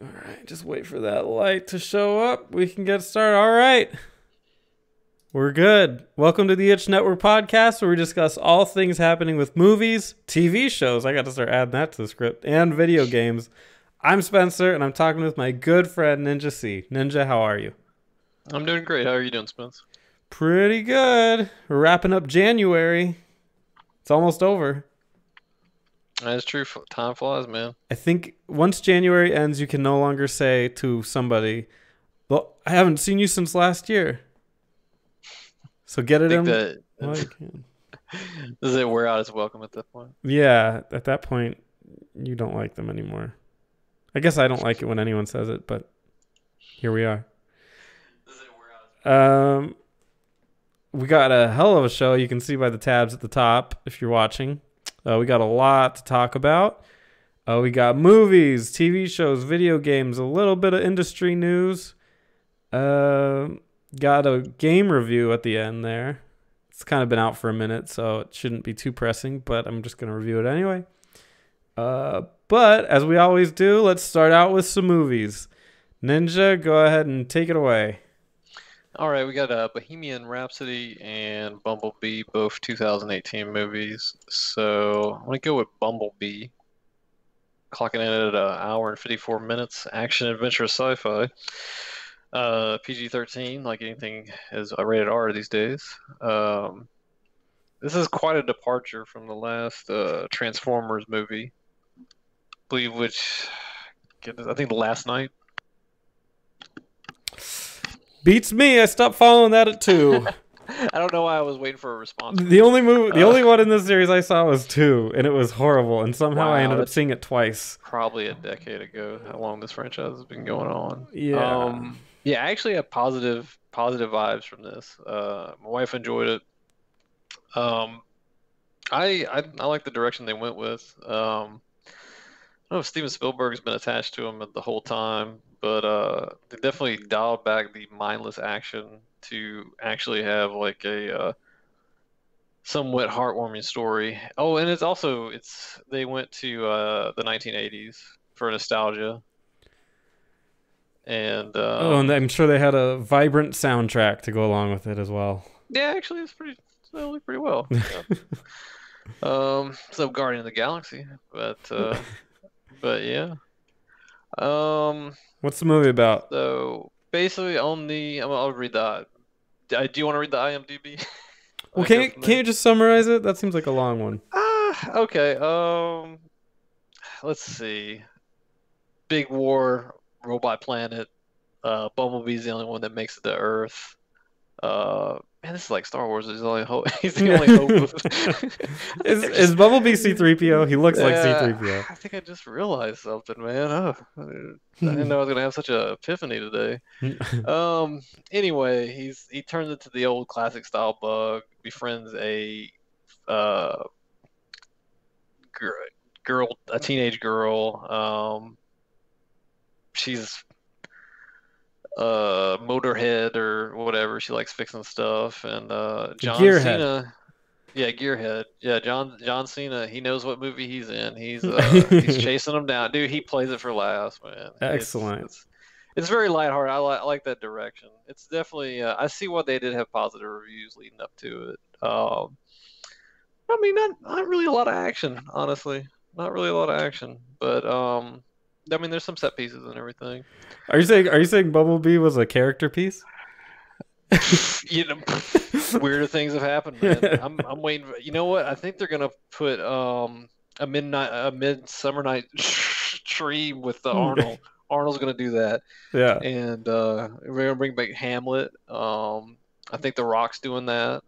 All right, just wait for that light to show up. We can get started. All right. We're good. Welcome to the Itch Network podcast, where we discuss all things happening with movies, TV shows. I got to start adding that to the script, and video games. I'm Spencer, and I'm talking with my good friend Ninja C. Ninja, how are you? I'm doing great. How are you doing, Spence? Pretty good. We're wrapping up January. It's almost over. That's true. Time flies, man. I think once January ends, you can no longer say to somebody, well, I haven't seen you since last year. So get it in. That Well, you can. does it wear out its welcome at that point? Yeah, at that point, you don't like them anymore. I guess I don't like it when anyone says it, but here we are. Does it wear out its We got a hell of a show. You can see by the tabs at the top if you're watching. We got a lot to talk about. We got movies, TV shows, video games, a little bit of industry news. Got a game review at the end there. It's kind of been out for a minute, so it shouldn't be too pressing, but I'm just going to review it anyway. But as we always do, let's start out with some movies. Ninja, go ahead and take it away. All right, we got Bohemian Rhapsody and Bumblebee, both 2018 movies. So I'm going to go with Bumblebee. Clocking in at an hour and 54 minutes. Action, adventure, sci-fi. PG-13, like anything is rated R these days. This is quite a departure from the last Transformers movie. I believe I think Last Night. Beats me. I stopped following that at 2. I don't know why I was waiting for a response. The only one in this series I saw was 2, and it was horrible. And somehow I ended up seeing it twice. Probably a decade ago. How long this franchise has been going on? Yeah. Yeah. I actually have positive vibes from this. My wife enjoyed it. I like the direction they went with. I don't know if Steven Spielberg's been attached to him the whole time, but they definitely dialed back the mindless action to actually have like a somewhat heartwarming story. Oh, and they went to the 1980s for nostalgia. And and I'm sure they had a vibrant soundtrack to go along with it as well. yeah, actually, it's really pretty well. Yeah. So Guardian of the Galaxy, but yeah. What's the movie about? So basically, I'll read that. Do you want to read the IMDb? Well, can't you just summarize it? That seems like a long one. Okay. Let's see. Big war, robot planet. Bumblebee's the only one that makes it to Earth. Man, this is like Star Wars. He's the only hope. He's the only hope. Is Bumblebee C-3PO? He looks like C-3PO. I think I just realized something, man. Oh, I didn't know I was gonna have such an epiphany today. Anyway, he turns into the old classic style bug. Befriends a a teenage girl. She's Motorhead or whatever. She likes fixing stuff, and John Gearhead. Cena. Yeah, Gearhead. Yeah, John Cena. He knows what movie he's in. He's chasing him down, dude. He plays it for laughs, man. Excellent. It's very lighthearted. I like that direction. It's definitely. I see why they did have positive reviews leading up to it. I mean, not really a lot of action, honestly. Not really a lot of action, but I mean, there's some set pieces and everything. Are you saying Bumblebee was a character piece? You know, weirder things have happened, man. I'm waiting. You know what? I think they're gonna put a Midsummer Night Tree with the Arnold. Arnold's gonna do that. Yeah. And we're gonna bring back Hamlet. I think The Rock's doing that.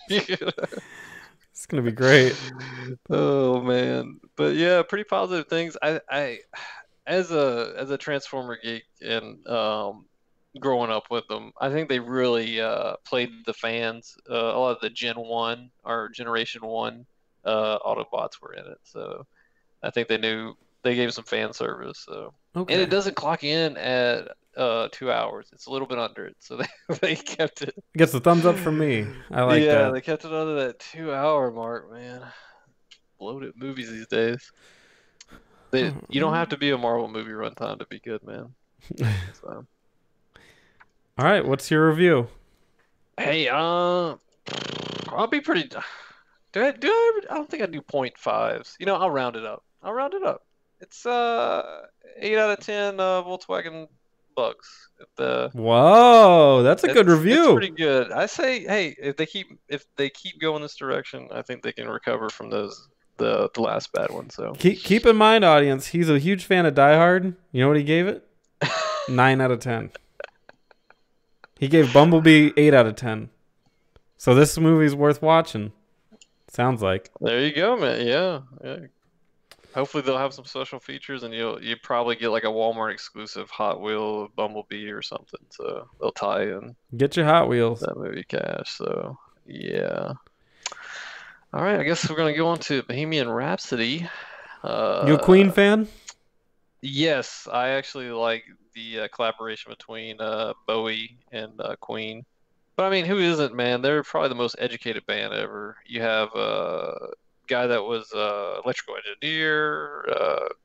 It's gonna be great. Oh man, but yeah, pretty positive things. I as a Transformer geek and growing up with them, I think they really played the fans. A lot of the Gen 1 or Generation 1 Autobots were in it, so I think they gave some fan service. So Okay. and it doesn't clock in at 2 hours. It's a little bit under it, so they kept it. Gets the thumbs up from me. I like that. Yeah, they kept it under that 2 hour mark, man. Bloated movies these days. You don't have to be a Marvel movie runtime to be good, man. So, All right, what's your review? hey, I'll be pretty. I don't think I do point fives. I'll round it up. I'll round it up. It's 8 out of 10 Volkswagen Bugs. Whoa, that's a good It's review. pretty good. I say, hey, if they keep going this direction, I think they can recover from the last bad one. So Keep in mind, audience, he's a huge fan of Die Hard. You know what he gave it? 9 out of 10. He gave Bumblebee 8 out of 10. So this movie's worth watching. Sounds like. there you go, man. Yeah, yeah. Hopefully they'll have some special features, and you probably get like a Walmart exclusive Hot Wheel Bumblebee or something. So they'll tie in Get your Hot Wheels. that movie cash. So yeah. All right, I guess we're gonna go on to Bohemian Rhapsody. You a Queen Uh, fan? yes, I actually like the collaboration between Bowie and Queen. But I mean, who isn't, man? They're probably the most educated band ever. You have a guy that was electrical engineer,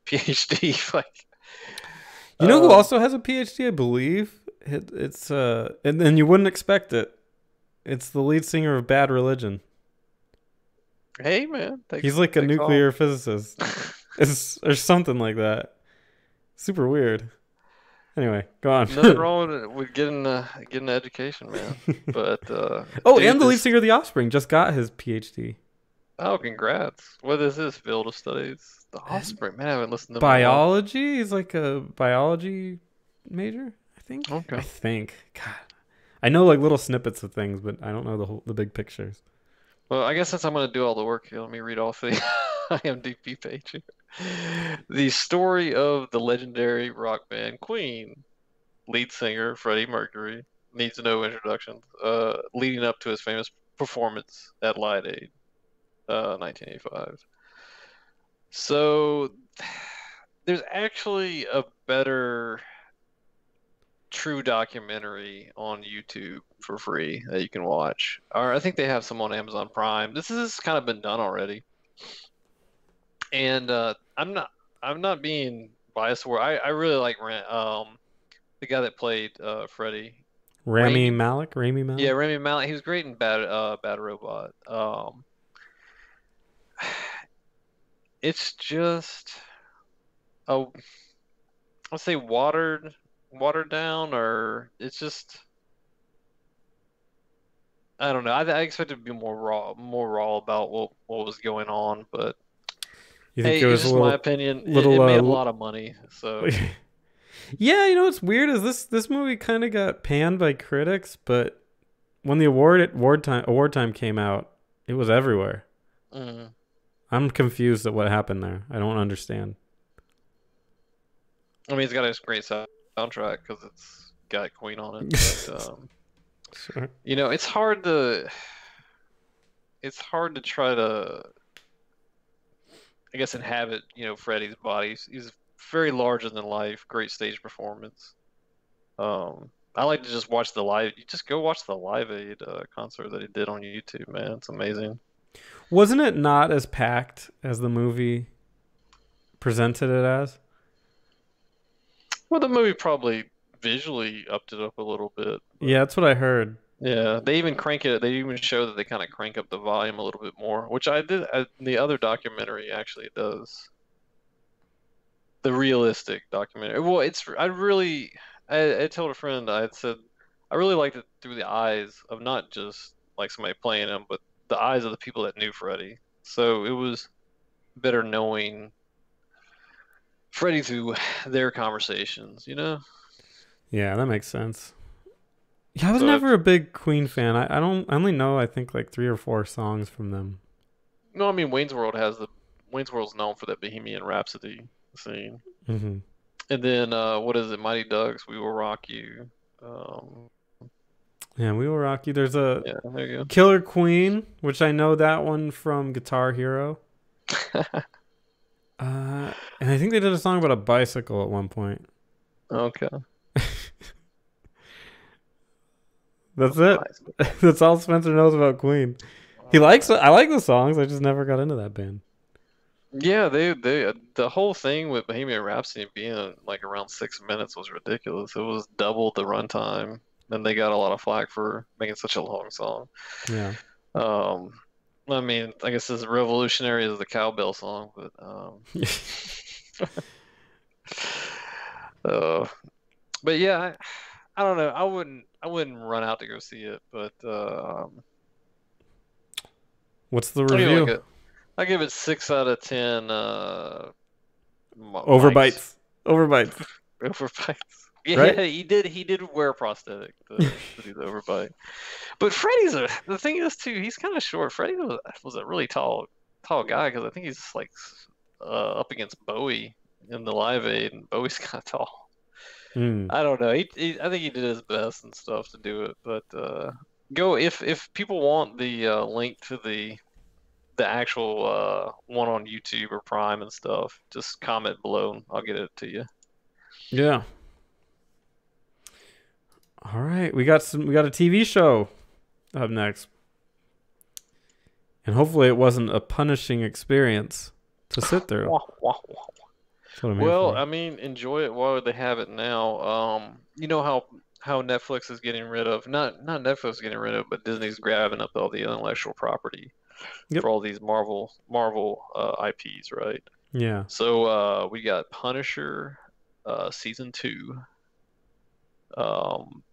PhD, like You know who um, also has a PhD, I believe? It's and you wouldn't expect it. It's the lead singer of Bad Religion. hey man, He's like a takes all. nuclear physicist. It's or something like that. Super weird. Anyway, go Nothing on. wrong with getting an education, man. But Oh, dude, and the lead this singer of The Offspring just got his PhD. oh, congrats. What is this field of studies? The Offspring, man. I haven't listened to them in a while. Biology? He's like a biology major, I think. I Okay. think. God. I know like little snippets of things, but I don't know the big pictures. Well, I guess since I'm going to do all the work here, let me read off the IMDb page here. The story of the legendary rock band Queen, lead singer Freddie Mercury, needs no introduction, leading up to his famous performance at Live Aid, 1985. So, there's actually a better true documentary on YouTube for free that you can watch. Or I think they have some on Amazon Prime. This has kind of been done already. And I'm not being biased where I really like the guy that played Freddy. Rami Rami Malek? Rami Yeah, Malek? Rami Malek. He was great in Bad Robot. It's just a let's say watered down, or it's just I don't know. I expected to be more raw about what was going on, but You think hey, it it's was a just my opinion. It little made a lot of money, so Yeah, you know what's weird is this movie kind of got panned by critics, but when the award time came out, it was everywhere. mm. I'm confused at what happened there. I don't understand. I mean, it's got a great soundtrack because it's got Queen on it, but Sure. it's hard to try to, I guess, inhabit, Freddie's body. He's very larger than life, great stage performance. I like to just watch the live. You just go watch the Live Aid concert that he did on YouTube, man. It's amazing. Wasn't it not as packed as the movie presented it as? Well, the movie probably visually upped it up a little bit, but Yeah, that's what I heard. yeah, they even crank it. They even show that they kind of crank up the volume a little bit more, which I did. The other documentary actually does. The realistic documentary. Well, I told a friend, I had said, I really liked it through the eyes of not just like somebody playing him, but the eyes of the people that knew Freddie. So it was better knowing Freddie through their conversations. Yeah, that makes sense. Yeah, I was So never a big Queen fan. I only know I think like 3 or 4 songs from them. no, I mean Wayne's World's known for that Bohemian Rhapsody scene. Hmm. And then what is it? Mighty Ducks, We Will Rock You. Um, Yeah, We Will Rock You. There's a yeah, there you Killer Queen, which I know that one from Guitar Hero. go. And I think they did a song about a bicycle at one point. Okay. That's it. That's all Spencer knows about Queen. He likes it. I like the songs. I just never got into that band. Yeah, they the whole thing with Bohemian Rhapsody being like around 6 minutes was ridiculous. It was double the runtime, and they got a lot of flack for making such a long song. Yeah. Um, I mean, I guess as revolutionary as the cowbell song, but uh, but yeah, I don't know. I wouldn't run out to go see it, but What's the I give it review? I give it 6 out of 10. Mics Overbites. Overbites. overbites. Right? Yeah, he did wear a prosthetic to do the overbite. But the thing is too, he's kind of short. Freddie was a really tall guy because I think he's like up against Bowie in the Live Aid, and Bowie's kind of tall. Hmm. I don't know. I think he did his best and stuff to do it, but go if people want the link to the actual one on YouTube or Prime and stuff, just comment below and I'll get it to you. Yeah. All right. We got a TV show up next. And hopefully it wasn't a punishing experience to sit through. Wah, wah, wah. That's what I'm here Well, for. I mean, enjoy it while they have it now. You know how Netflix is getting rid of not Netflix getting rid of, but Disney's grabbing up all the intellectual property Yep. for all these Marvel IPs, right? Yeah. So we got Punisher season 2. Um,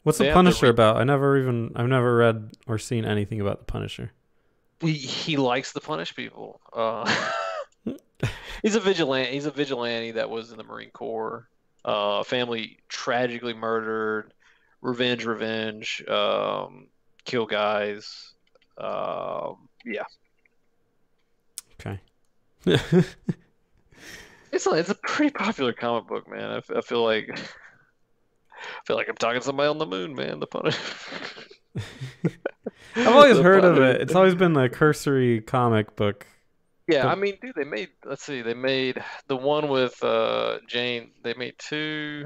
What's the they have the Punisher about? I've never read or seen anything about the Punisher. he likes to punish people. He's a vigilante. He's a vigilante that was in the Marine Corps. Family tragically murdered. Revenge. Kill guys. Yeah, Okay. it's a pretty popular comic book, man. I feel like I'm talking to somebody on the moon, man. The Punisher. I've always The heard of Punisher. it. It's always been a cursory comic book. Yeah, I But mean, dude, let's see, they made the one with Jane. They made three.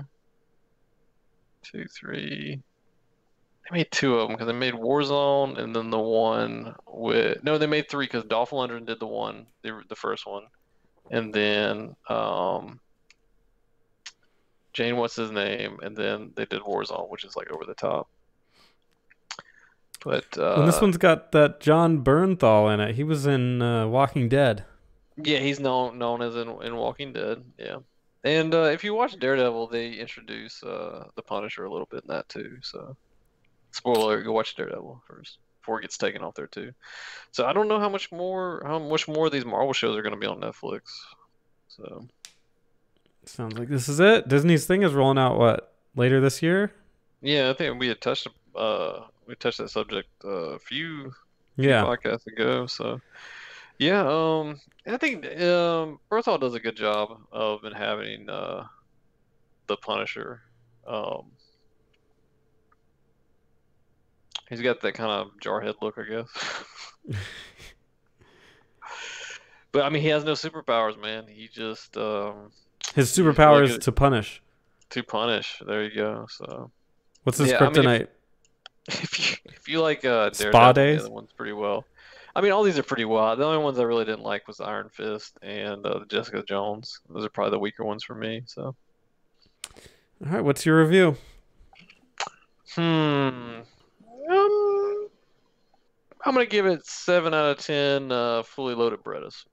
They made two of them because they made Warzone and then the one with no, they made three because Dolph Lundgren did the first one, and then Jane, what's his name, and then they did Warzone, which is like over the top. But and this one's got that John Bernthal in it. He was in Walking Dead. yeah, he's known as in Walking Dead. Yeah, and if you watch Daredevil, they introduce the Punisher a little bit in that too. So spoiler alert, go watch Daredevil first before it gets taken off there too. So I don't know how much more of these Marvel shows are going to be on Netflix. So Sounds like this is it. Disney's thing is rolling out what? Later this year? yeah, I think we touched that subject a few Yeah. podcasts ago. So yeah, I think Berthal does a good job of inhabiting the Punisher. Um, he's got that kind of jarhead look, I guess. But I mean, he has no superpowers, man. He just His he's superpower really is good to punish. to punish. There you go. So What's his yeah, I mean, kryptonite? if you like Spa Daredevil, the days? other one's pretty well. I mean, all these are pretty well. The only ones I really didn't like was Iron Fist and Jessica Jones. Those are probably the weaker ones for me. So, All right, what's your review? um, I'm gonna give it 7 out of 10. Fully loaded Bretas.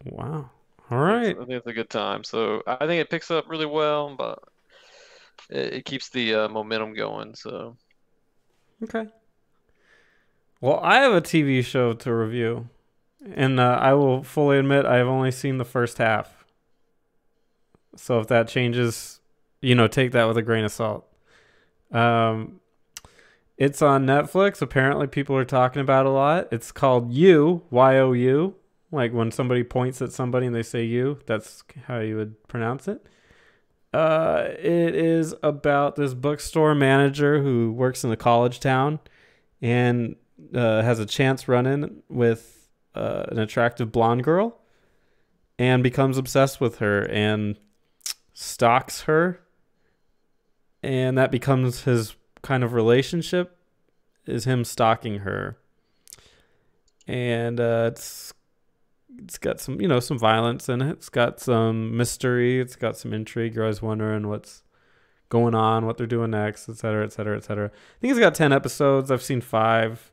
Wow. All right. I think it's a good time. So I think it picks up really well, but it keeps the momentum going. So Okay. Well, I have a TV show to review, and I will fully admit I have only seen the first half. So if that changes, take that with a grain of salt. It's on Netflix. Apparently, people are talking about it a lot. It's called You, Y-O-U. Like when somebody points at somebody and they say you, that's how you would pronounce it. It is about this bookstore manager who works in a college town and has a chance run-in with an attractive blonde girl and becomes obsessed with her and stalks her. And that becomes his kind of relationship, is him stalking her. and it's got some, you know, some violence in it. It's got some mystery. It's got some intrigue. You're always wondering what's going on, what they're doing next, et cetera, et cetera, et cetera. I think it's got 10 episodes. I've seen 5.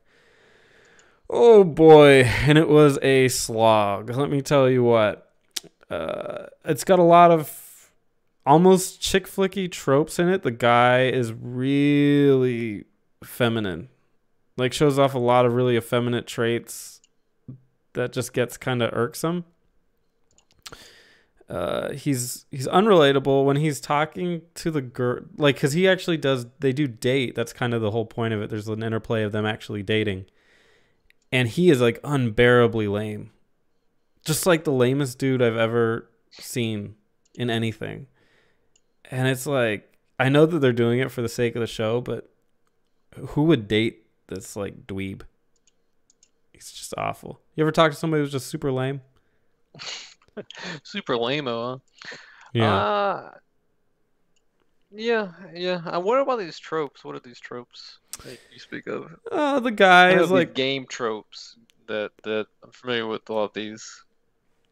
Oh boy, and it was a slog. Let me tell you what. It's got a lot of almost chick flicky tropes in it. The guy is really feminine. Like, shows off a lot of really effeminate traits that just gets kind of irksome. He's unrelatable when he's talking to the girl, like, because he actually does, they do date. That's kind of the whole point of it. There's an interplay of them actually dating. And he is, like, unbearably lame. Just like the lamest dude I've ever seen in anything. And it's like, I know that they're doing it for the sake of the show, but who would date this, like, dweeb? He's just awful. You ever talk to somebody who's just super lame? Super lame-o, huh? Yeah. Yeah. What about these tropes? What are these tropes that you speak of? The guy I know is these like game tropes that I'm familiar with a lot of these.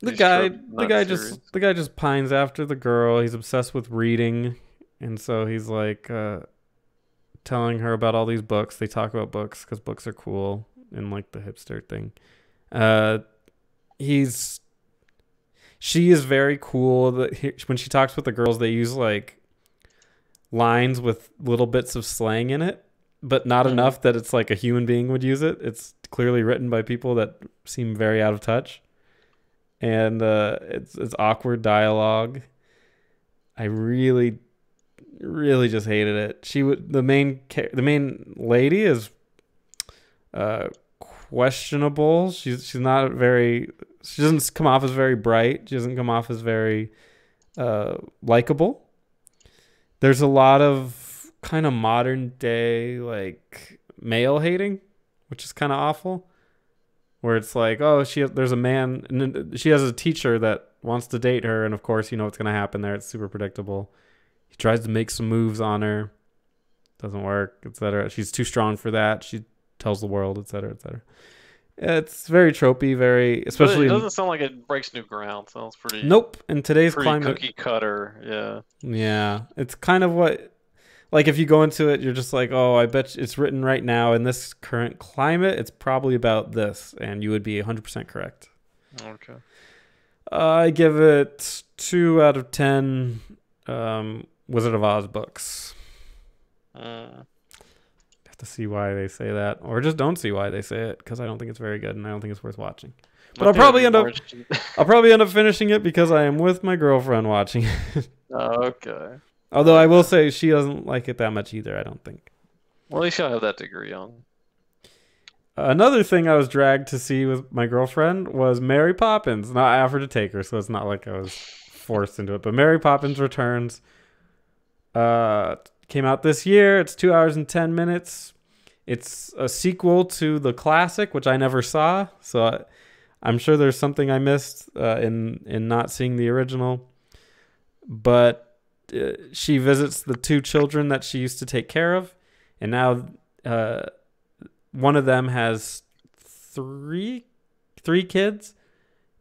the These guy. tropes, The not guy series. just the guy just pines after the girl. He's obsessed with reading, and so he's like telling her about all these books. They talk about books because books are cool and like the hipster thing. She is very cool. When she talks with the girls, they use like lines with little bits of slang in it, but not enough that it's like a human being would use it. It's clearly written by people that seem very out of touch, and it's awkward dialogue. I really just hated it. The main lady is questionable. She's not very. She doesn't come off as very bright. She doesn't come off as very likable. There's a lot of kind of modern day like male hating, which is kind of awful. Where it's like, oh, there's a man, and she has a teacher that wants to date her, and of course, you know what's gonna happen there. It's super predictable. He tries to make some moves on her, doesn't work, etc. She's too strong for that. She tells the world, etc., etc. It's very tropey, especially. It doesn't sound like it breaks new ground. Sounds pretty. Nope. In today's pretty climate, cookie cutter. Yeah. Yeah, it's kind of what, like, if you go into it, you're just like, oh, I bet it's written right now in this current climate. It's probably about this, and you would be 100% correct. Okay. I give it 2 out of 10 Wizard of Oz books. Have to see why they say that, or just don't see why they say it, because I don't think it's very good, and I don't think it's worth watching. But I'll probably end up finishing it because I am with my girlfriend watching it. Okay. Although I will say she doesn't like it that much either, I don't think. Well, at least you'll have that degree on. Another thing I was dragged to see with my girlfriend was Mary Poppins. Now, I offered to take her, so it's not like I was forced into it. But Mary Poppins Returns came out this year. It's 2 hours and 10 minutes. It's a sequel to the classic, which I never saw. So I'm sure there's something I missed in not seeing the original. But she visits the 2 children that she used to take care of. And now one of them has three kids,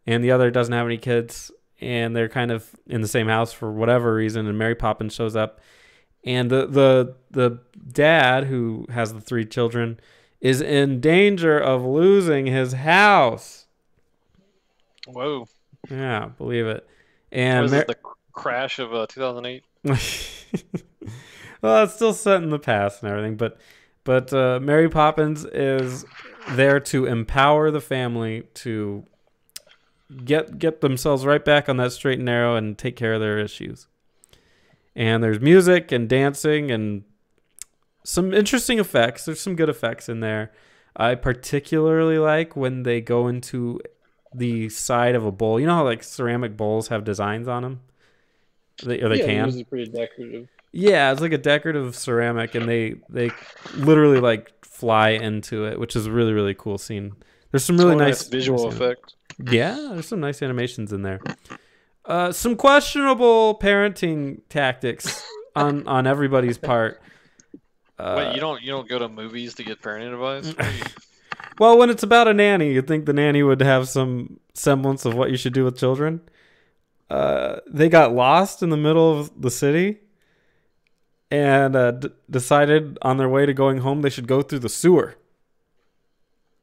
and the other doesn't have any kids. And they're kind of in the same house for whatever reason. And Mary Poppins shows up. And the dad, who has the 3 children, is in danger of losing his house. Whoa. Yeah, believe it. And was it the crash of 2008? Well, it's still set in the past and everything, but Mary Poppins is there to empower the family to get themselves right back on that straight and narrow and take care of their issues. And there's music and dancing and some interesting effects. There's some good effects in there. I particularly like when they go into the side of a bowl. You know how like ceramic bowls have designs on them? They can. This is pretty decorative. Yeah, it's like a decorative ceramic, and they literally like fly into it, which is a really, really cool scene. There's some really nice visual effects. Yeah, there's some nice animations in there. Some questionable parenting tactics on everybody's part. Wait, you don't go to movies to get parenting advice? Well, when it's about a nanny, you'd think the nanny would have some semblance of what you should do with children. They got lost in the middle of the city and decided on their way to going home they should go through the sewer.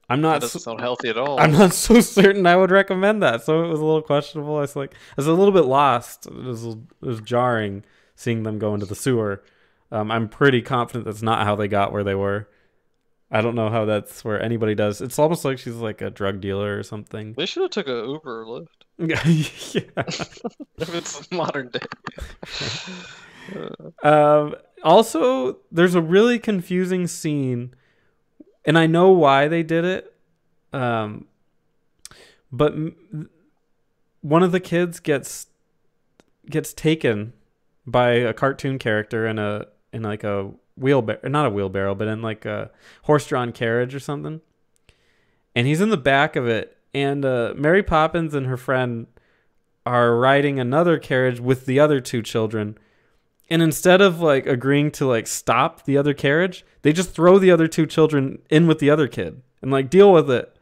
That doesn't sound healthy at all. I'm not so certain I would recommend that. So it was a little questionable. I was a little bit lost. It was jarring seeing them go into the sewer. I'm pretty confident that's not how they got where they were. I don't know how that's where anybody does. It's almost like she's like a drug dealer or something. They should have took a Uber or Lyft. Yeah. If it's modern day. Also, there's a really confusing scene, and I know why they did it. But one of the kids gets taken by a cartoon character in like a wheelbarrow, not a wheelbarrow, but in like a horse-drawn carriage or something. And he's in the back of it, and Mary Poppins and her friend are riding another carriage with the other two children. And instead of like agreeing to like stop the other carriage, they just throw the other two children in with the other kid and like deal with it.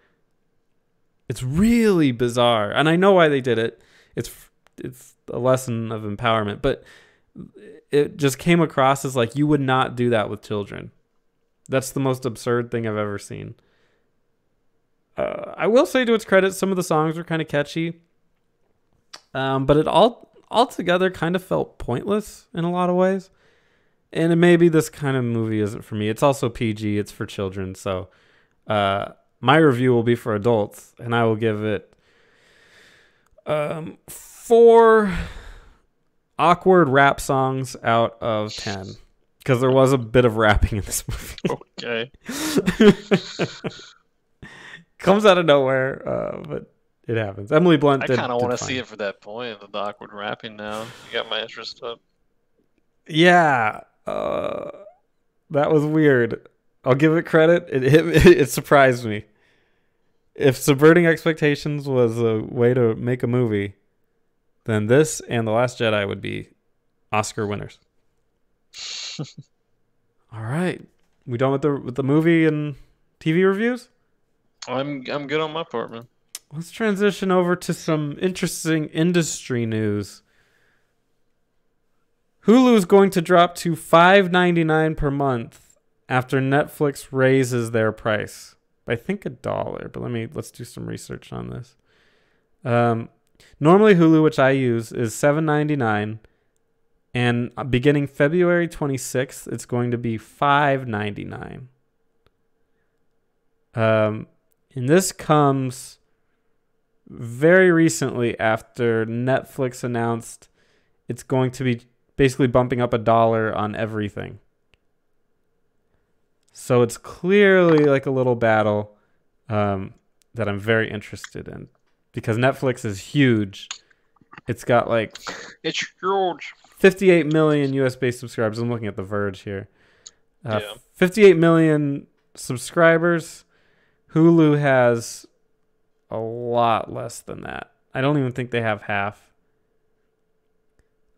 It's really bizarre. And I know why they did it. It's a lesson of empowerment, but it just came across as like you would not do that with children. That's the most absurd thing I've ever seen. I will say to its credit, some of the songs were kind of catchy. But it altogether kind of felt pointless in a lot of ways. And maybe this kind of movie isn't for me. It's also PG. It's for children. So my review will be for adults. And I will give it 4 awkward rap songs out of 10. Because there was a bit of rapping in this movie. Okay. Comes out of nowhere, but it happens. Emily Blunt did. I kind of want to fine. see it for that point of the awkward rapping now. You got my interest up. Yeah, that was weird. I'll give it credit. It surprised me. If subverting expectations was a way to make a movie, then this and The Last Jedi would be Oscar winners. All right, we done with the movie and TV reviews? I'm good on my part, man. Let's transition over to some interesting industry news. Hulu is going to drop to $5.99 per month after Netflix raises their price by I think $1. But let's do some research on this. Normally Hulu, which I use, is $7.99, and beginning February 26th, it's going to be $5.99. And this comes very recently after Netflix announced it's going to be basically bumping up $1 on everything. So it's clearly like a little battle that I'm very interested in because Netflix is huge. It's got like it's huge. 58 million US-based subscribers. I'm looking at The Verge here. Yeah. 58 million subscribers. Hulu has a lot less than that. I don't even think they have half.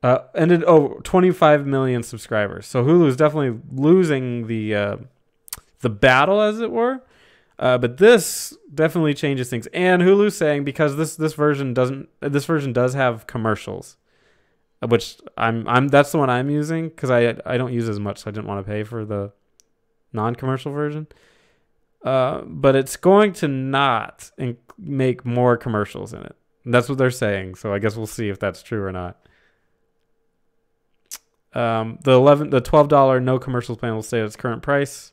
25 million subscribers. So Hulu is definitely losing the battle, as it were. But this definitely changes things. And Hulu's saying because this version does have commercials, which that's the one I'm using because I don't use as much, so I didn't want to pay for the non-commercial version. But it's going to not make more commercials in it. And that's what they're saying. So I guess we'll see if that's true or not. The $12 no commercials plan will stay at its current price.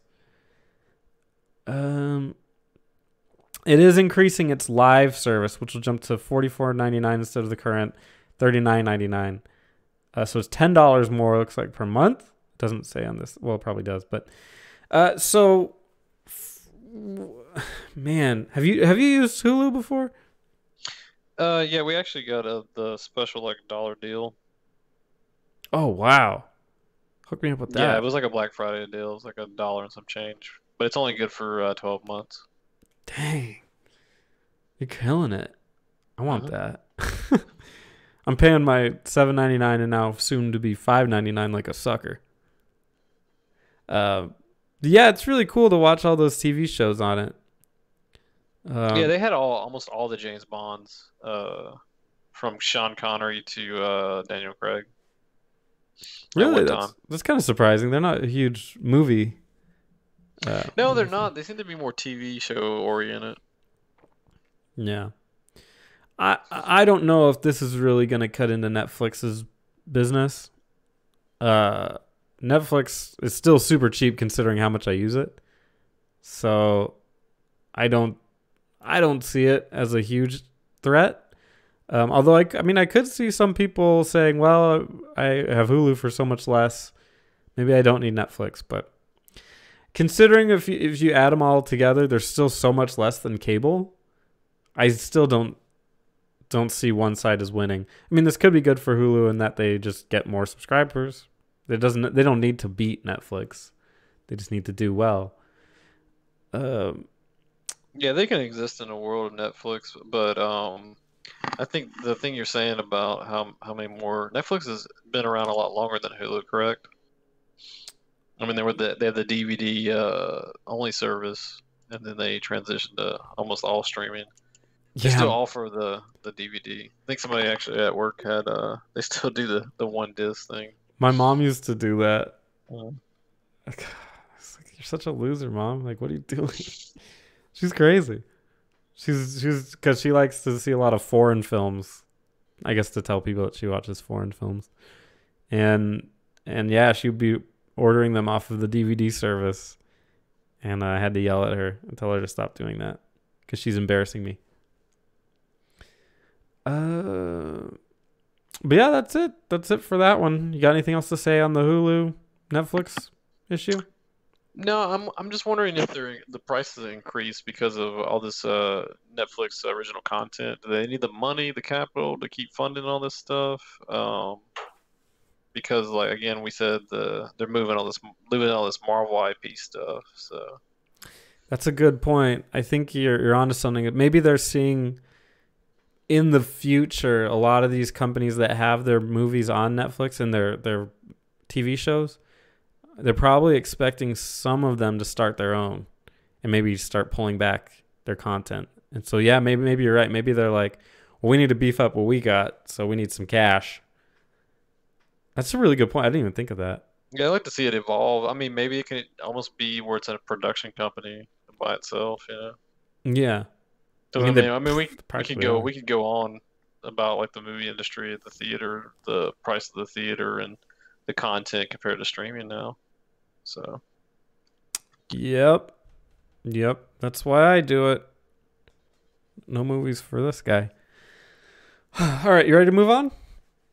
It is increasing its live service, which will jump to $44.99 instead of the current $39.99. So it's $10 more, it looks like, per month. It doesn't say on this. Well, it probably does, but man, have you used Hulu before? Yeah, we actually got the special like $1 deal. Oh wow, hook me up with that. Yeah, it was like a Black Friday deal. It was like $1 and some change, but it's only good for 12 months. Dang, you're killing it. I want that. I'm paying my $7.99 and now soon to be $5.99 like a sucker. Yeah, it's really cool to watch all those TV shows on it. Yeah, Um, they had almost all the James Bonds, from Sean Connery to Daniel Craig at really, one time. that's kind of surprising. They're not a huge No, they're movie fan. not. They seem to be more TV show oriented. Yeah. I don't know if this is really going to cut into Netflix's business. Uh, Netflix is still super cheap considering how much I use it. So I don't I don't see it as a huge threat. Although I mean I could see some people saying, "Well, I have Hulu for so much less. Maybe I don't need Netflix." But considering if you add them all together, there's still so much less than cable. I still don't see one side as winning. I mean, this could be good for Hulu in that they just get more subscribers. They don't need to beat Netflix. They just need to do well. Um, Yeah, they can exist in a world of Netflix, but I think the thing you're saying about how many more Netflix has been around a lot longer than Hulu, correct? I mean, they had the DVD only service, and then they transitioned to almost all streaming. They still yeah, offer the DVD. I think somebody actually at work had they still do the one disc thing. my mom used to do that. Uh, It's like, you're such a loser, mom. Like, what are you doing? She's crazy. She's because she likes to see a lot of foreign films. I guess to tell people that she watches foreign films, and yeah, she'd be ordering them off of the DVD service, and I had to yell at her and tell her to stop doing that because she's embarrassing me. Uh, but yeah, that's it. That's it for that one. You got anything else to say on the Hulu Netflix issue? no, I'm just wondering if the prices increase because of all this Netflix original content. Do they need the money, the capital to keep funding all this stuff? Because like again, we said they're moving all this Marvel IP stuff. So That's a good point. I think you're onto something. Maybe they're seeing in the future a lot of these companies that have their movies on Netflix and their TV shows. They're probably expecting some of them to start their own and maybe start pulling back their content. And so yeah, maybe you're right. Maybe they're like, well, we need to beef up what we got, so we need some cash. That's a really good point. I didn't even think of that. yeah, I'd like to see it evolve. I mean, maybe it can almost be where it's a production company by itself. You know. Yeah. I Because mean, they practically are. we could go on about like the movie industry at the theater, the price of the theater, and the content compared to streaming now. So Yep. Yep. That's why I do it. No movies for this guy. All right, you ready to move on?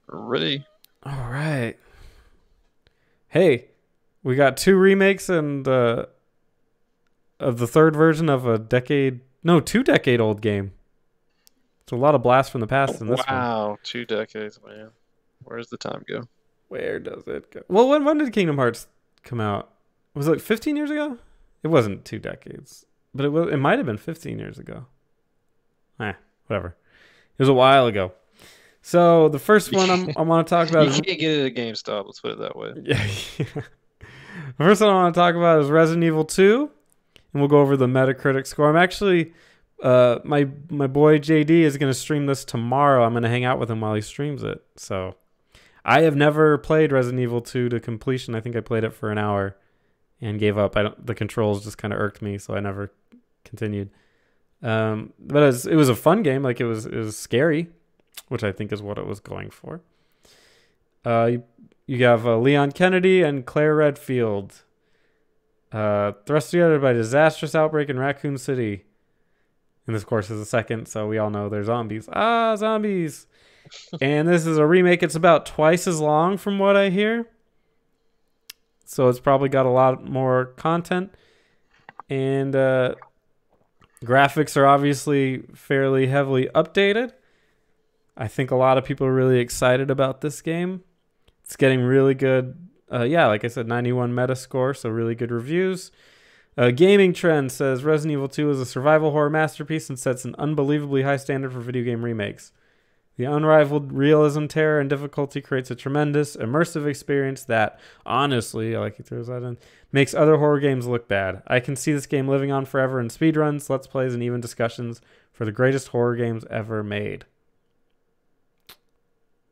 really, All right. Hey, we got two remakes and of the third version of a two decade old game. It's a lot of blast from the past in this one. wow, 2 decades, man. Where's the time go? Where does it go? Well, when did Kingdom Hearts come out? Was it like 15 years ago? It wasn't 2 decades, but it might have been 15 years ago. Whatever. It was a while ago. So the first one I want to talk about You is can't get it at GameStop. Let's put it that way. yeah. The first one I want to talk about is Resident Evil 2, and we'll go over the Metacritic score. I'm actually my boy JD is going to stream this tomorrow. I'm going to hang out with him while he streams it. So I have never played Resident Evil 2 to completion. I think I played it for an hour and gave up. The controls just kind of irked me, so I never continued. But it was a fun game. Like it was scary, which I think is what it was going for. You have Leon Kennedy and Claire Redfield. Thrust together by disastrous outbreak in Raccoon City. And this, of course, is the second, so we all know they're zombies. Zombies! And this is a remake. It's about twice as long from what I hear. So it's probably got a lot more content. And graphics are obviously fairly heavily updated. I think a lot of people are really excited about this game. It's getting really good. Like I said, 91 Metascore, so really good reviews. Gaming Trend says Resident Evil 2 is a survival horror masterpiece and sets an unbelievably high standard for video game remakes. The unrivaled realism, terror, and difficulty creates a tremendous, immersive experience that, honestly, I like he throws that in, makes other horror games look bad. I can see this game living on forever in speedruns, let's plays, and even discussions for the greatest horror games ever made.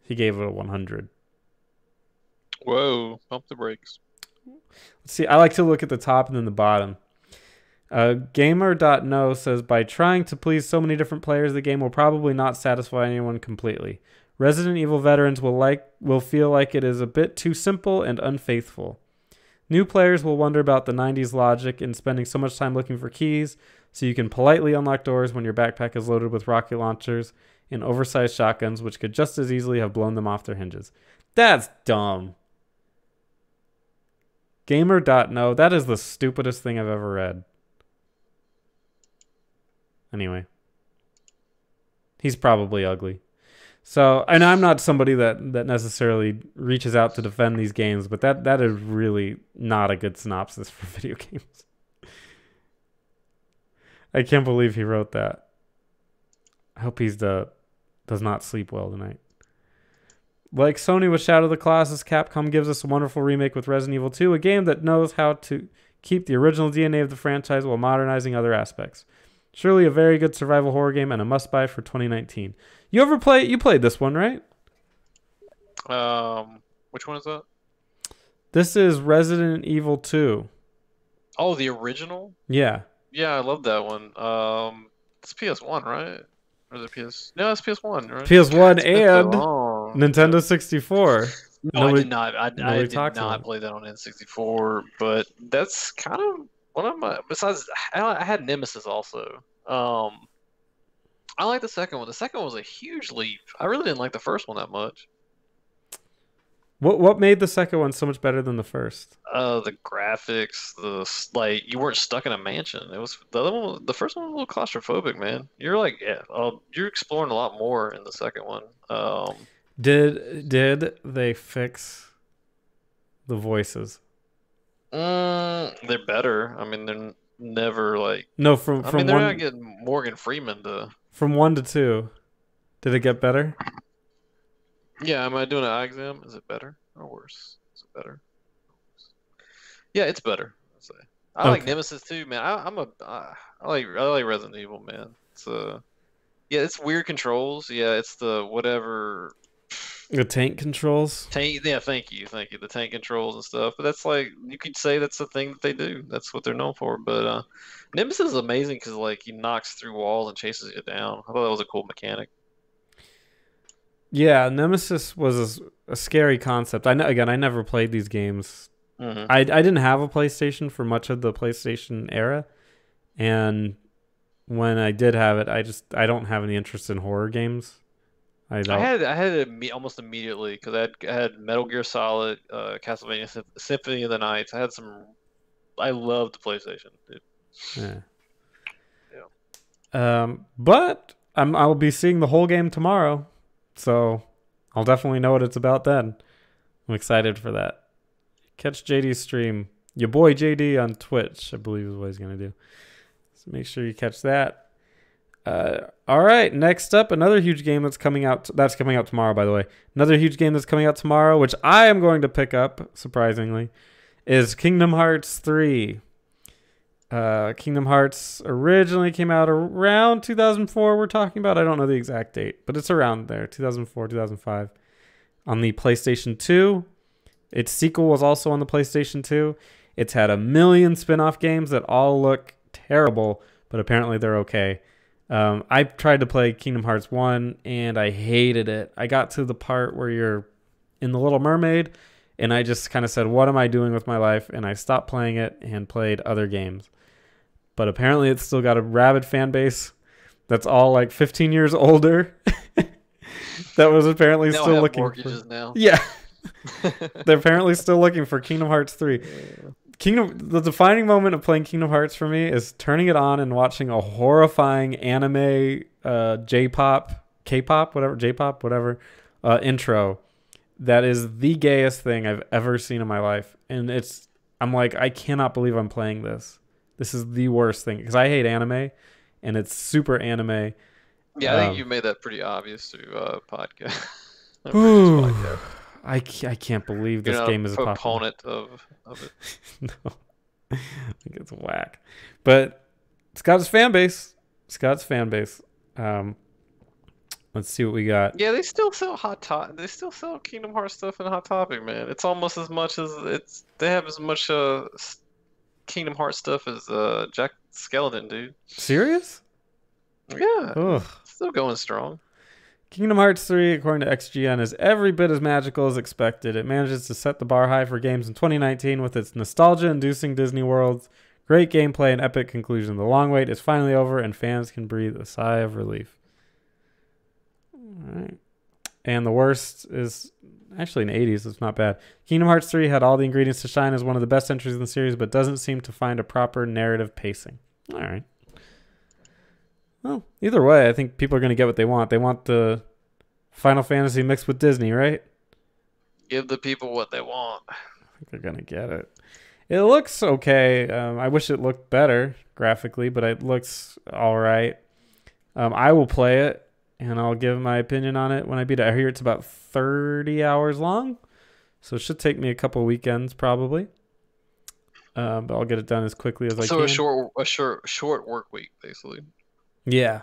He gave it a 100. Whoa, pump the brakes. Let's see, I like to look at the top and then the bottom. Gamer.no says, by trying to please so many different players, the game will probably not satisfy anyone completely. Resident Evil veterans will feel like it is a bit too simple and unfaithful. New players will wonder about the 90s logic in spending so much time looking for keys so you can politely unlock doors when your backpack is loaded with rocket launchers and oversized shotguns, which could just as easily have blown them off their hinges. That's dumb. Gamer.no, that is the stupidest thing I've ever read. Anyway, he's probably ugly. So, and I'm not somebody that necessarily reaches out to defend these games, but that is really not a good synopsis for video games. I can't believe he wrote that. I hope he's does not sleep well tonight. Like Sony with Shadow of the Colossus, Capcom gives us a wonderful remake with Resident Evil 2, a game that knows how to keep the original DNA of the franchise while modernizing other aspects. Surely a very good survival horror game and a must-buy for 2019. You played this one, right? Which one is that? This is Resident Evil 2. Oh, the original? Yeah. Yeah, I love that one. It's PS1, right? Or is it PS? No, it's PS1, right? PS1 God, and Nintendo 64. No, I did not. I did talks about not it. play that on N64, but that's kind of one of my. Besides, I had Nemesis also. I like the second one. The second one was a huge leap. I really didn't like the first one that much. What made the second one so much better than the first? The graphics, you weren't stuck in a mansion. It was the other one. The first one was a little claustrophobic, man. You're like, yeah, you're exploring a lot more in the second one. Did they fix the voices? They're better. I mean, they're never like. No, from I mean, they're one not getting Morgan Freeman to. from 1 to 2. Did it get better? Yeah, am I doing an eye exam? Is it better or worse? Is it better? Yeah, it's better. I'd say. I like Okay. Nemesis too, man. I like Resident Evil, man. Yeah, it's weird controls. Yeah, it's the whatever The tank controls. tank. Yeah, thank you. The tank controls and stuff. But that's like you could say that's the thing that they do. That's what they're known for. But Nemesis is amazing because like he knocks through walls and chases you down. I thought that was a cool mechanic. Yeah, Nemesis was a scary concept. I never played these games. Hmm. I didn't have a PlayStation for much of the PlayStation era, and when I did have it, I don't have any interest in horror games. I don't. I had it almost immediately because I had Metal Gear Solid, Castlevania Symphony of the Nights. I loved the PlayStation, dude. Yeah. Yeah. But I'll be seeing the whole game tomorrow, so I'll definitely know what it's about then. I'm excited for that. Catch JD's stream. Your boy JD on Twitch, I believe is what he's gonna do. So make sure you catch that. All right, next up, another huge game that's coming out. That's coming out tomorrow, by the way. Another huge game that's coming out tomorrow, which I am going to pick up, surprisingly, is Kingdom Hearts 3. Kingdom Hearts originally came out around 2004. We're talking about. I don't know the exact date, but it's around there, 2004, 2005, on the PlayStation 2. Its sequel was also on the PlayStation 2. It's had a million spin-off games that all look terrible, but apparently they're okay. I tried to play Kingdom Hearts 1, and I hated it. I got to the part where you're in The Little Mermaid, and I just kind of said, what am I doing with my life? And I stopped playing it and played other games. But apparently it's still got a rabid fan base that's all like 15 years older. That was apparently They all still have looking mortgages now. Yeah. They're apparently still looking for Kingdom Hearts 3. The defining moment of playing Kingdom Hearts for me is turning it on and watching a horrifying anime J-pop, K-pop, whatever, J-pop, whatever, intro that is the gayest thing I've ever seen in my life. And I'm like, I cannot believe I'm playing this. This is the worst thing because I hate anime and it's super anime. Yeah, I think you made that pretty obvious to podcast. Previous Whew. podcast. I can't believe You're this not game is a a popular. proponent of it. No, I think it's whack. But it's got its fan base. It's got its fan base. Let's see what we got. Yeah, they still sell Hot Topic. They still sell Kingdom Hearts stuff in Hot Topic, man. It's almost as much as it's. They have as much Kingdom Hearts stuff as Jack Skeleton, dude. Serious? Yeah, Ugh. still going strong. Kingdom Hearts 3, according to XGN, is every bit as magical as expected. It manages to set the bar high for games in 2019 with its nostalgia-inducing Disney worlds, great gameplay, and epic conclusion. The long wait is finally over, and fans can breathe a sigh of relief. All right. And the worst is actually in the 80s. It's not bad. Kingdom Hearts 3 had all the ingredients to shine as one of the best entries in the series, but doesn't seem to find a proper narrative pacing. All right. Well, either way, I think people are going to get what they want. They want the Final Fantasy mixed with Disney, right? Give the people what they want. I think they're going to get it. It looks okay. I wish it looked better graphically, but it looks all right. I will play it, and I'll give my opinion on it when I beat it. I hear it's about 30 hours long, so it should take me a couple weekends probably. But I'll get it done as quickly as I can. So a short work week, basically. Yeah.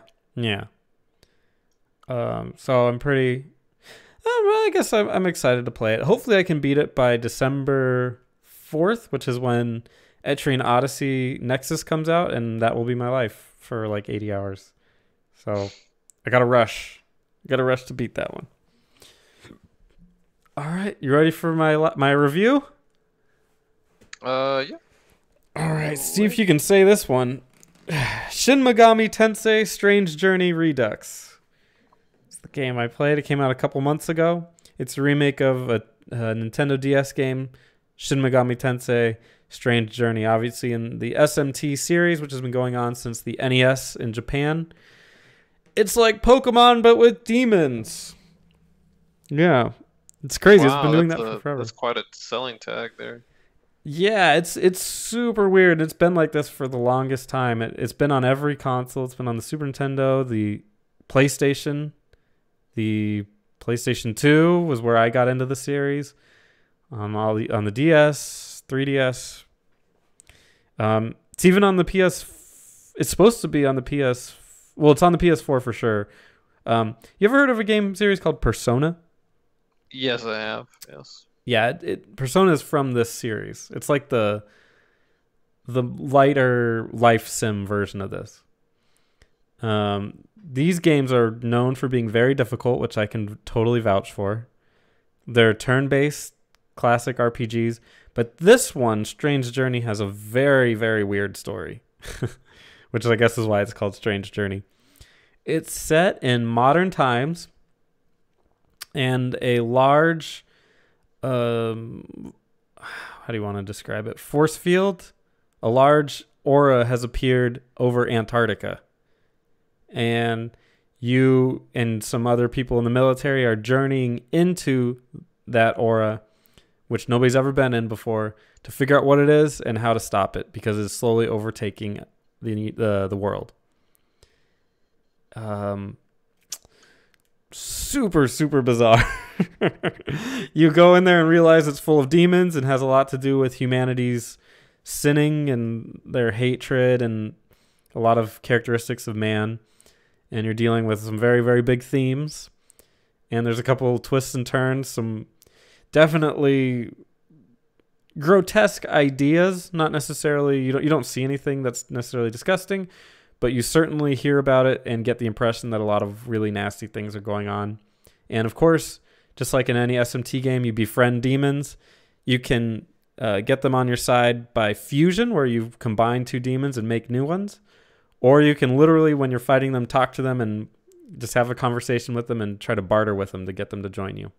So I'm pretty. Well, I guess I'm excited to play it. Hopefully, I can beat it by December 4th, which is when Etrian Odyssey Nexus comes out, and that will be my life for like 80 hours. So I gotta rush. To beat that one. All right, you ready for my review? Yeah. All right, see if you can say this one. Shin Megami Tensei Strange Journey Redux. It's the game I played. It came out a couple months ago. It's a remake of a Nintendo DS game, Shin Megami Tensei Strange Journey, obviously in the SMT series, which has been going on since the NES in Japan. It's like Pokemon, but with demons. Yeah, it's crazy. Wow, it's been doing that for forever. That's quite a selling tag there. Yeah, it's super weird. It's been like this for the longest time. It's been on every console. It's been on the Super Nintendo, the PlayStation. The PlayStation 2 was where I got into the series. On the DS, 3DS. It's even on the PS. It's supposed to be on the PS. Well, it's on the PS4 for sure. You ever heard of a game series called Persona? Yes, I have. Yes. Yeah, Persona is from this series. It's like the lighter life sim version of this. These games are known for being very difficult, which I can totally vouch for. They're turn-based classic RPGs, but this one, Strange Journey, has a very, very weird story, which I guess is why it's called Strange Journey. It's set in modern times, and a large how do you want to describe it? Force field. A large aura has appeared over Antarctica. And you and some other people in the military are journeying into that aura, which nobody's ever been in before, to figure out what it is and how to stop it, because it's slowly overtaking the world. Super, super bizarre. You go in there and realize it's full of demons and has a lot to do with humanity's sinning and their hatred and a lot of characteristics of man. And you're dealing with some very, very big themes. And there's a couple twists and turns, some definitely grotesque ideas. Not necessarily, you don't see anything that's necessarily disgusting, but you certainly hear about it and get the impression that a lot of really nasty things are going on. And of course, just like in any SMT game, you befriend demons. You can get them on your side by fusion, where you combine two demons and make new ones. Or you can literally, when you're fighting them, talk to them and just have a conversation with them and try to barter with them to get them to join you.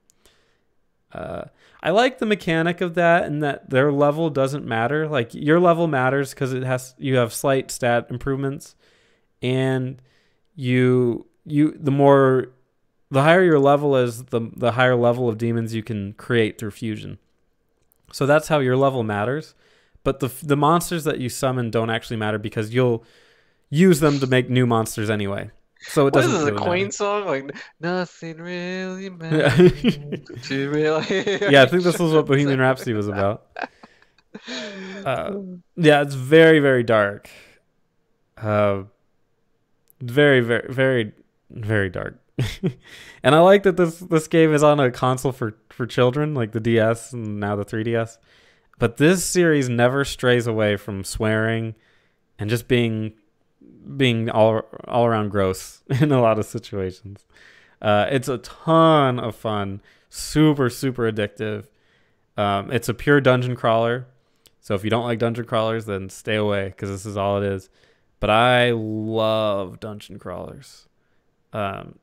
I like the mechanic of that, and that their level doesn't matter. Like, your level matters because you have slight stat improvements, and the higher your level is, the higher level of demons you can create through fusion. So that's how your level matters. But the monsters that you summon don't actually matter, because you'll use them to make new monsters anyway. So it What is doesn't this, a really Queen matter. song? Like nothing really Yeah. matters to really. Yeah, I think this was what Bohemian Rhapsody was about. Yeah, it's very, very dark. Uh, very, very, very, very dark. And I like that this game is on a console for children, like the DS and now the 3DS. But this series never strays away from swearing and just being all around gross in a lot of situations. It's a ton of fun, super super addictive. It's a pure dungeon crawler, so if you don't like dungeon crawlers, then stay away because this is all it is. But I love dungeon crawlers, and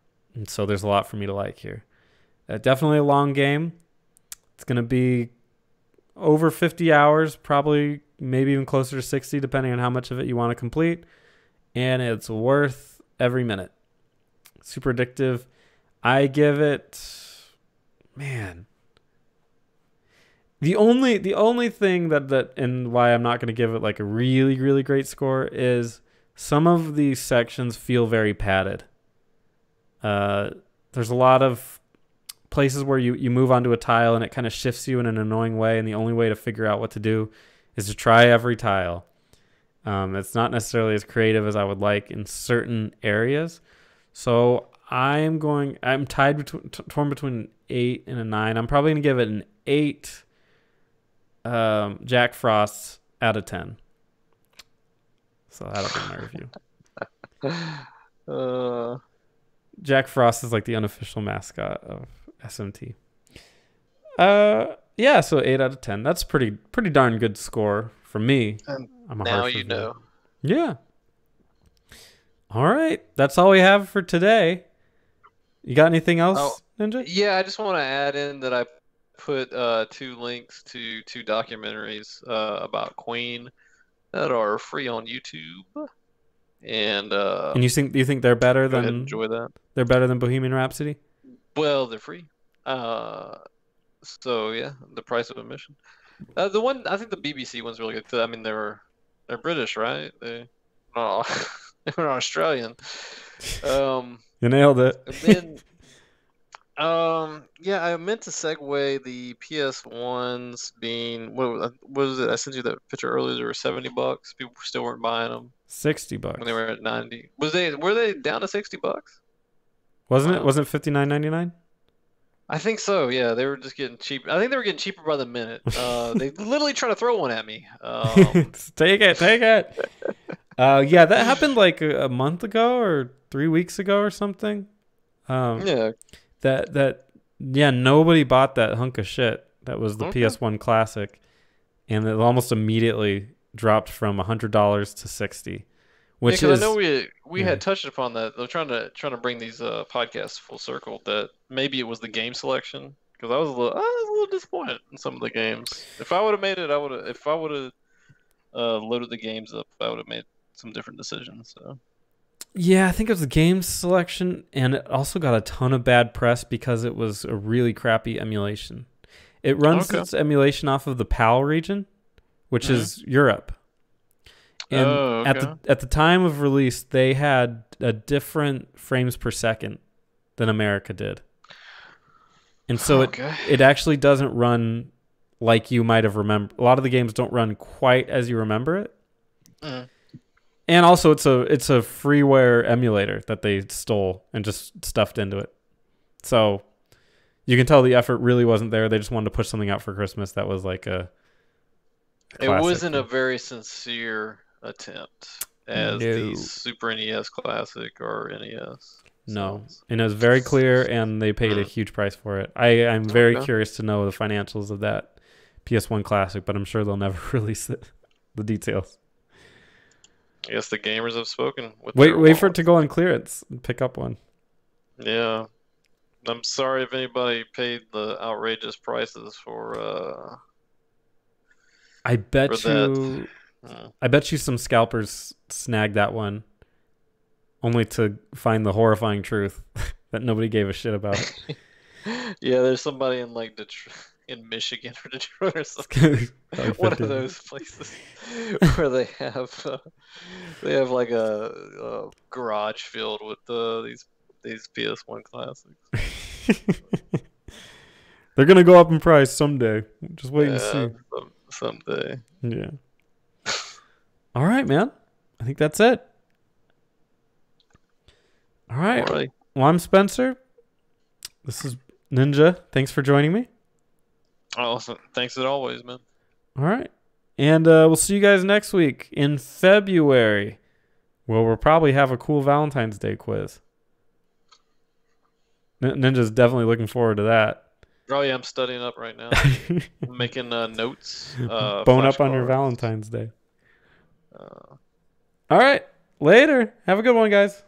so there's a lot for me to like here. Definitely a long game. It's gonna be over 50 hours, probably maybe even closer to 60, depending on how much of it you want to complete. And it's worth every minute. Super addictive. I give it, man. The only thing that and why I'm not going to give it like a really really great score is some of these sections feel very padded. There's a lot of places where you move onto a tile and it kind of shifts you in an annoying way, and the only way to figure out what to do is to try every tile. It's not necessarily as creative as I would like in certain areas. So I'm tied torn between an 8 and a 9. I'm probably going to give it an 8 Jack Frosts out of 10. So that'll be my review. Jack Frost is like the unofficial mascot of SMT. Yeah, so 8 out of 10. That's pretty darn good score for me. I'm a Now harsh you reviewer. know. Yeah. All right. That's all we have for today. You got anything else, Ninja? Yeah, I just want to add in that I put 2 links to 2 documentaries about Queen that are free on YouTube. And you think they're better go ahead and than enjoy that. they're better than Bohemian Rhapsody? Well, they're free. So yeah, the price of admission. The one I think the BBC one's really good too. I mean, they're British, right? They're Australian. You nailed it. And then, yeah, I meant to segue the PS1s being what was it? I sent you that picture earlier. They were $70. People still weren't buying them $60. when they were at 90. Were they down to $60? Wasn't Wow. it? Wasn't it $59.99? I think so. Yeah, they were just getting cheap. I think they were getting cheaper by the minute. They literally try to throw one at me. Take it. Yeah, that happened like a month ago or 3 weeks ago or something. Yeah. Yeah, nobody bought that hunk of shit. That was the Okay. PS1 Classic, and it almost immediately dropped from $100 to $60, which Yeah, 'cause is I know we yeah. had touched upon that. They're trying to bring these podcasts full circle. That maybe it was the game selection because I was a little disappointed in some of the games. If I would have made it, if I would have loaded the games up, I would have made some different decisions. So. Yeah, I think it was the game selection, and it also got a ton of bad press because it was a really crappy emulation. It runs its emulation off of the PAL region, which is Europe. And at the time of release, they had a different frames per second than America did. And so it actually doesn't run like you might have remembered. A lot of the games don't run quite as you remember it. And also it's a freeware emulator that they stole and just stuffed into it. So you can tell the effort really wasn't there. They just wanted to push something out for Christmas that was like a It wasn't a very sincere attempt as the Super NES Classic or NES. No, and it was very clear, and they paid a huge price for it. I'm very curious to know the financials of that PS1 Classic, but I'm sure they'll never release the details. I guess the gamers have spoken. Wait for it to go on clearance and pick up one. Yeah. I'm sorry if anybody paid the outrageous prices for I bet you some scalpers snagged that one only to find the horrifying truth that nobody gave a shit about. Yeah, there's somebody in like Detroit, in Michigan or Detroit or something. Like One of 50. those places where they have like a garage filled with these PS1 classics. They're gonna go up in price someday. Just wait and see. Someday. Yeah. All right, man. I think that's it. All right. All right. Well, I'm Spencer. This is Ninja. Thanks for joining me. Awesome. Thanks as always, man. All right. And we'll see you guys next week in February, where we'll probably have a cool Valentine's Day quiz. Ninja's definitely looking forward to that. Oh, yeah, I'm studying up right now. I'm making notes. Bone up on your flashcards. Valentine's Day. All right. Later. Have a good one, guys.